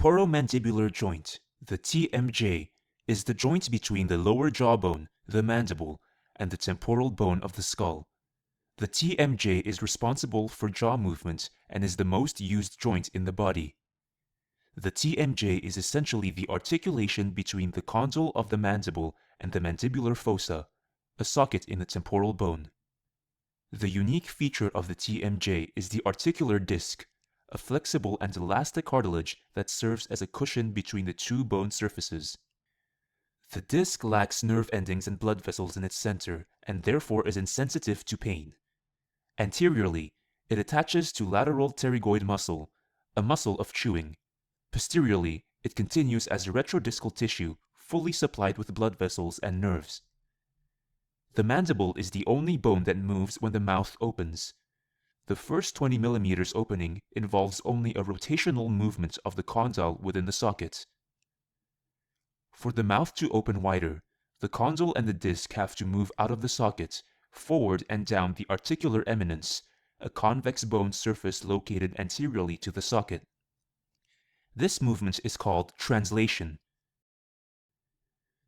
Temporomandibular Joint, the TMJ, is the joint between the lower jawbone, the mandible, and the temporal bone of the skull. The TMJ is responsible for jaw movement and is the most used joint in the body. The TMJ is essentially the articulation between the condyle of the mandible and the mandibular fossa, a socket in the temporal bone. The unique feature of the TMJ is the articular disc, a flexible and elastic cartilage that serves as a cushion between the two bone surfaces. The disc lacks nerve endings and blood vessels in its center and therefore is insensitive to pain. Anteriorly, it attaches to lateral pterygoid muscle, a muscle of chewing. Posteriorly, it continues as retrodiscal tissue, fully supplied with blood vessels and nerves. The mandible is the only bone that moves when the mouth opens. The first 20 mm opening involves only a rotational movement of the condyle within the socket. For the mouth to open wider, the condyle and the disc have to move out of the socket, forward and down the articular eminence, a convex bone surface located anteriorly to the socket. This movement is called translation.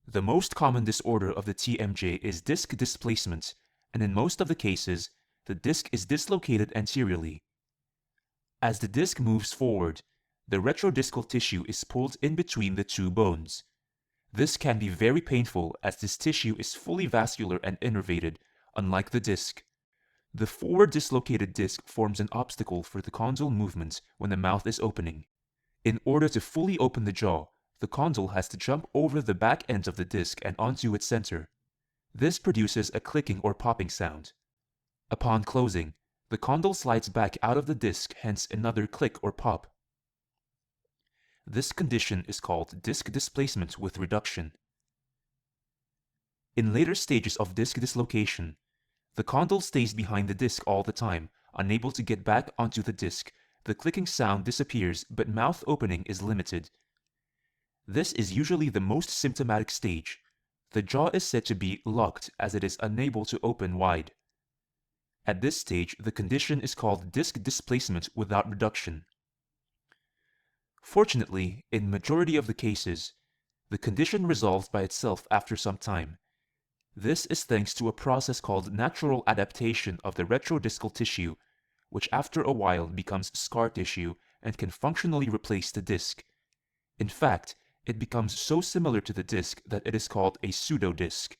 The most common disorder of the TMJ is disc displacement, and in most of the cases, the disc is dislocated anteriorly. As the disc moves forward, the retrodiscal tissue is pulled in between the two bones. This can be very painful as this tissue is fully vascular and innervated, unlike the disc. The forward dislocated disc forms an obstacle for the condyle movement when the mouth is opening. In order to fully open the jaw, the condyle has to jump over the back end of the disc and onto its center. This produces a clicking or popping sound. Upon closing, the condyle slides back out of the disc, hence another click or pop. This condition is called disc displacement with reduction. In later stages of disc dislocation, the condyle stays behind the disc all the time, unable to get back onto the disc. The clicking sound disappears, but mouth opening is limited. This is usually the most symptomatic stage. The jaw is said to be locked as it is unable to open wide. At this stage, the condition is called disc displacement without reduction. Fortunately, in majority of the cases, the condition resolves by itself after some time. This is thanks to a process called natural adaptation of the retrodiscal tissue, which after a while becomes scar tissue and can functionally replace the disc. In fact, it becomes so similar to the disc that it is called a pseudodisc.